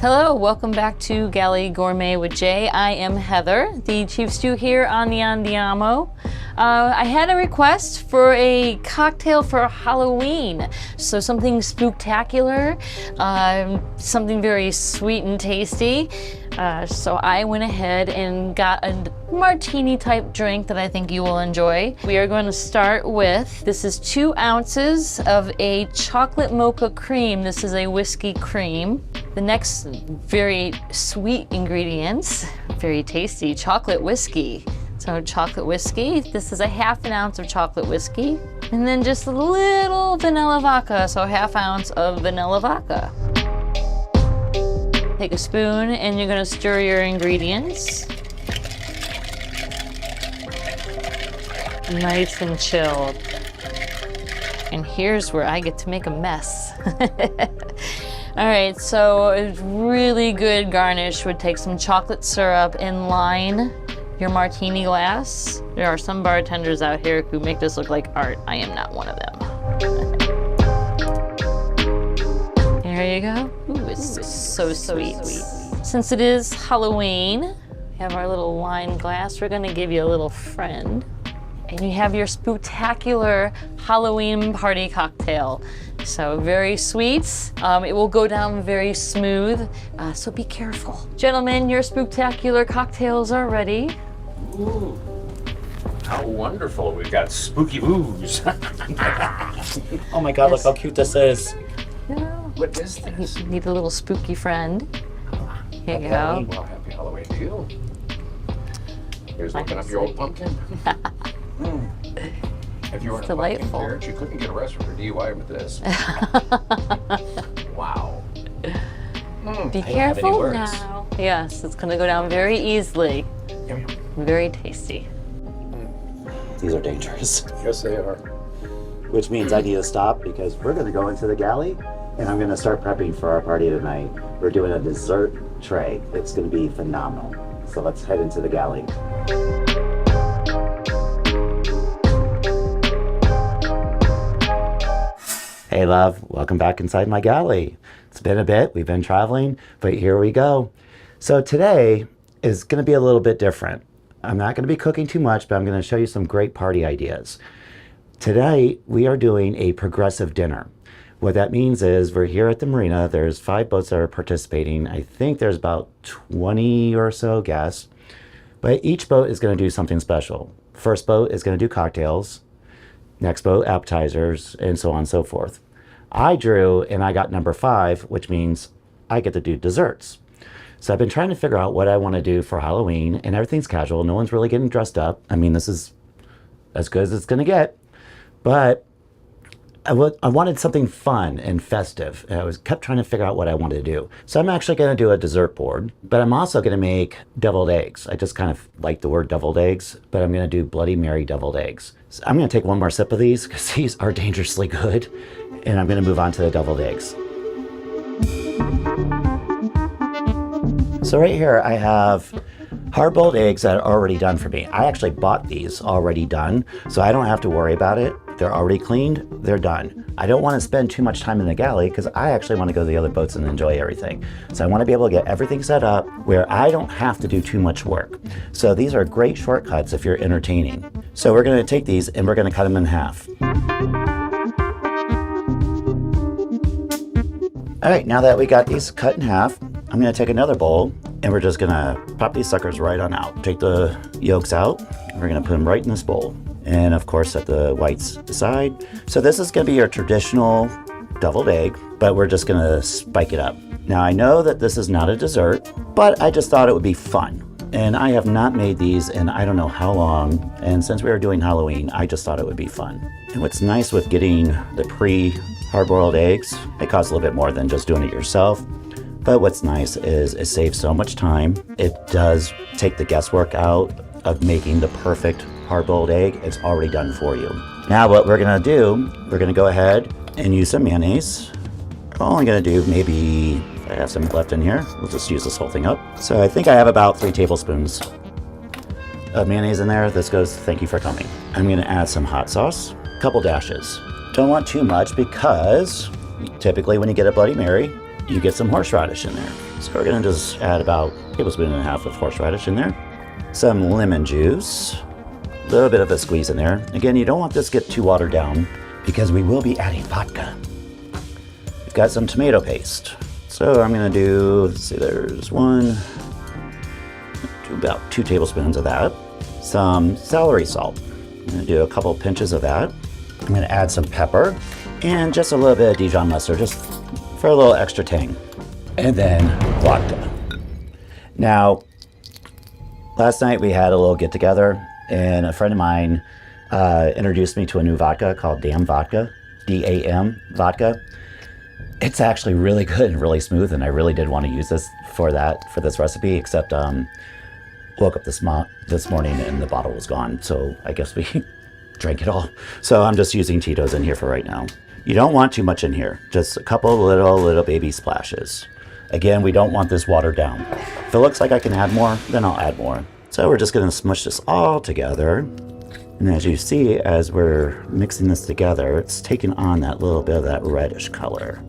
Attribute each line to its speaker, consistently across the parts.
Speaker 1: Hello, welcome back to Galley Gourmet with Jay. I am Heather, the chief stew here on the Andiamo. I had a request for a cocktail for Halloween, so something spooktacular, something very sweet and tasty. So I went ahead and got a martini type drink that I think you will enjoy. We are going to start with, this is 2 ounces of a chocolate mocha cream. This is a whiskey cream. The next very sweet ingredients, very tasty, chocolate whiskey. So chocolate whiskey, this is a 1/2 ounce of chocolate whiskey. And then just a little vanilla vodka, so 1/2 ounce of vanilla vodka. Take a spoon and you're gonna stir your ingredients. Nice and chilled. And here's where I get to make a mess. All right, so a really good garnish would take some chocolate syrup and line your martini glass. There are some bartenders out here who make this look like art. I am not one of them. There you go. Ooh, it's so sweet. Since it is Halloween, we have our little wine glass. We're gonna give you a little friend. And you have your spooktacular Halloween party cocktail. So very sweet. It will go down very smooth, so be careful. Gentlemen, your spooktacular cocktails are ready.
Speaker 2: Ooh, how wonderful. We've got spooky booze.
Speaker 3: Oh my God, look how cute this is.
Speaker 2: What is this?
Speaker 1: You need a little spooky friend. Here you go.
Speaker 2: Well, happy Halloween to you. Here's looking up your old pumpkin. If you were
Speaker 1: It's
Speaker 2: in a pumpkin
Speaker 1: delightful.
Speaker 2: carriage, you couldn't get arrested for DUI with this. Wow.
Speaker 1: Be
Speaker 3: I don't have any
Speaker 1: careful
Speaker 3: words.
Speaker 1: now. Yes, it's gonna go down very easily. Very tasty.
Speaker 3: These are dangerous.
Speaker 2: Yes, they are.
Speaker 3: Which means I need to stop because we're gonna go into the galley and I'm gonna start prepping for our party tonight. We're doing a dessert tray. It's gonna be phenomenal. So let's head into the galley. Hey love, welcome back inside my galley. It's been a bit, we've been traveling, but here we go. So today is gonna be a little bit different. I'm not gonna be cooking too much, but I'm gonna show you some great party ideas. Today, we are doing a progressive dinner. What that means is we're here at the marina, there's 5 boats that are participating. I think there's about 20 or so guests, but each boat is gonna do something special. First boat is gonna do cocktails, next boat appetizers, and so on and so forth. I drew and I got number 5, which means I get to do desserts. So I've been trying to figure out what I want to do for Halloween, and everything's casual. No one's really getting dressed up. I mean, this is as good as it's going to get, but I wanted something fun and festive. And I kept trying to figure out what I wanted to do. So I'm actually going to do a dessert board, but I'm also going to make deviled eggs. I just kind of like the word deviled eggs, but I'm going to do Bloody Mary deviled eggs. So I'm going to take one more sip of these because these are dangerously good, and I'm going to move on to the deviled eggs. So right here I have hard-boiled eggs that are already done for me. I actually bought these already done, so I don't have to worry about it. They're already cleaned, they're done. I don't want to spend too much time in the galley because I actually want to go to the other boats and enjoy everything. So I want to be able to get everything set up where I don't have to do too much work. So these are great shortcuts if you're entertaining. So we're going to take these and we're going to cut them in half. All right, now that we got these cut in half, I'm going to take another bowl and we're just going to pop these suckers right on out. Take the yolks out, and we're going to put them right in this bowl. And of course, set the whites aside. So this is going to be your traditional deviled egg, but we're just going to spike it up. Now I know that this is not a dessert, but I just thought it would be fun. And I have not made these in I don't know how long. And since we were doing Halloween, I just thought it would be fun. And what's nice with getting the pre-hard-boiled eggs, it costs a little bit more than just doing it yourself. But what's nice is it saves so much time. It does take the guesswork out of making the perfect hard-boiled egg. It's already done for you. Now what we're gonna do, we're gonna go ahead and use some mayonnaise. I'm only gonna do maybe, if I have some left in here, we'll just use this whole thing up. So I think I have about 3 tablespoons of mayonnaise in there. This goes, thank you for coming. I'm gonna add some hot sauce, a couple dashes. Don't want too much because typically when you get a Bloody Mary, you get some horseradish in there. So we're gonna just add about a tablespoon and a half of horseradish in there. Some lemon juice, a little bit of a squeeze in there. Again, you don't want this to get too watered down because we will be adding vodka. We've got some tomato paste. So I'm gonna do, let's see, there's about 2 tablespoons of that. Some celery salt. I'm gonna do a couple pinches of that. I'm gonna add some pepper and just a little bit of Dijon mustard, just for a little extra tang. And then vodka. Now, last night we had a little get together and a friend of mine introduced me to a new vodka called Vodka, D-A-M vodka. It's actually really good and really smooth, and I really did want to use this for this recipe, except woke up this morning and the bottle was gone, so I guess we drank it all. So I'm just using Tito's in here for right now. You don't want too much in here, just a couple little baby splashes. Again, we don't want this watered down. If it looks like I can add more, then I'll add more. So we're just gonna smush this all together. And as you see, as we're mixing this together, it's taking on that little bit of that reddish color.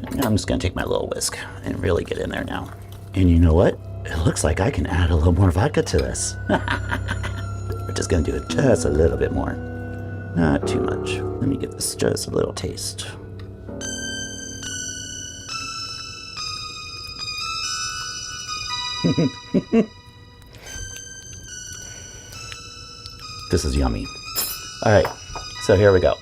Speaker 3: And I'm just gonna take my little whisk and really get in there now. And you know what? It looks like I can add a little more vodka to this. We're just gonna do it just a little bit more. Not too much. Let me give this just a little taste. This is yummy. All right, so here we go.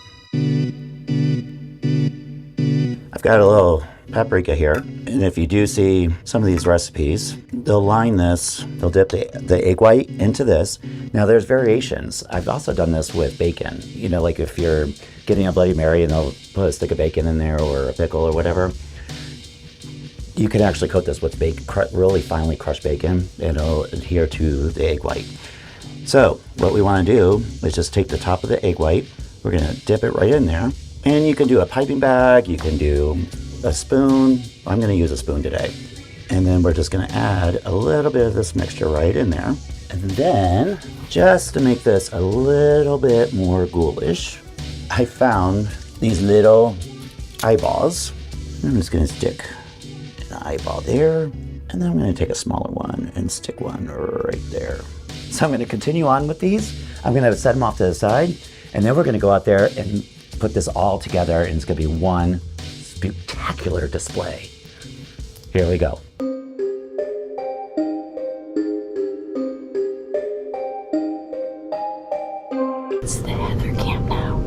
Speaker 3: I've got a little paprika here, and if you do see some of these recipes, they'll line this, they'll dip the egg white into this. Now there's variations. I've also done this with bacon. You know, like if you're getting a Bloody Mary and they'll put a stick of bacon in there or a pickle or whatever, you can actually coat this with really finely crushed bacon, and it'll adhere to the egg white. So what we want to do is just take the top of the egg white, we're going to dip it right in there, and you can do a piping bag, you can do a spoon. I'm going to use a spoon today. And then we're just going to add a little bit of this mixture right in there. And then, just to make this a little bit more ghoulish, I found these little eyeballs. I'm just going to stick an eyeball there, and then I'm going to take a smaller one and stick one right there. So I'm going to continue on with these. I'm going to set them off to the side, and then we're going to go out there and put this all together, and it's going to be one spectacular display. Here we go.
Speaker 1: It's the Heather camp now.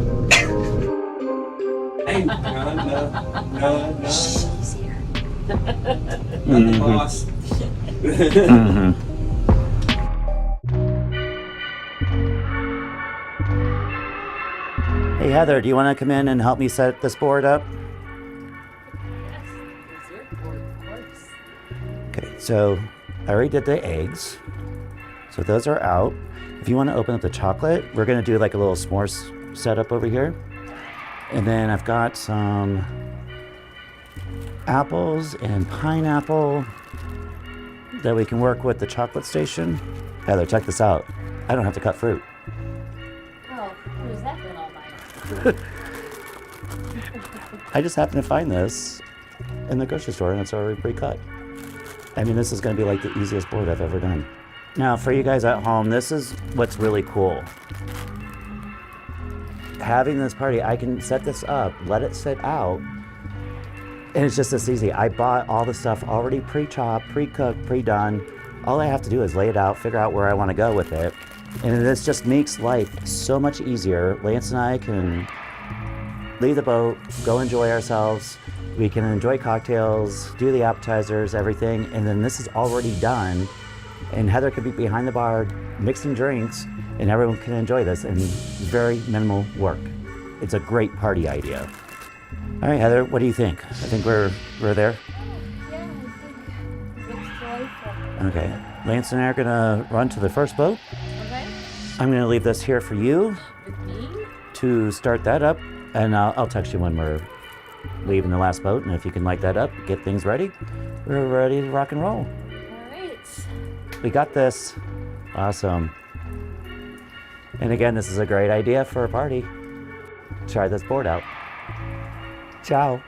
Speaker 2: Hey, no.
Speaker 1: She's here.
Speaker 2: I'm the boss.
Speaker 3: Hey Heather, do you want to come in and help me set this board up? Okay, so I already did the eggs. So those are out. If you want to open up the chocolate, we're going to do like a little s'mores setup over here. And then I've got some apples and pineapple that we can work with the chocolate station. Heather, check this out. I don't have to cut fruit.
Speaker 1: Oh, who's that been all night?
Speaker 3: I just happened to find this in the grocery store and it's already pre-cut. I mean, this is going to be like the easiest board I've ever done. Now, for you guys at home, this is what's really cool. Having this party, I can set this up, let it sit out, and it's just this easy. I bought all the stuff already pre-chopped, pre-cooked, pre-done. All I have to do is lay it out, figure out where I want to go with it. And this just makes life so much easier. Lance and I can leave the boat, go enjoy ourselves. We can enjoy cocktails, do the appetizers, everything, and then this is already done. And Heather could be behind the bar mixing drinks, and everyone can enjoy this in very minimal work. It's a great party idea. All right, Heather, what do you think? I think we're there?
Speaker 1: Yeah, I think it's joyful.
Speaker 3: Okay. Lance and I are gonna run to the first boat.
Speaker 1: Okay.
Speaker 3: I'm gonna leave this here for you
Speaker 1: With me?
Speaker 3: to start that up, and I'll text you when we're leaving the last boat, and if you can light that up, get things ready, we're ready to rock and roll.
Speaker 1: All right.
Speaker 3: We got this. Awesome. And again, this is a great idea for a party. Try this board out. Ciao.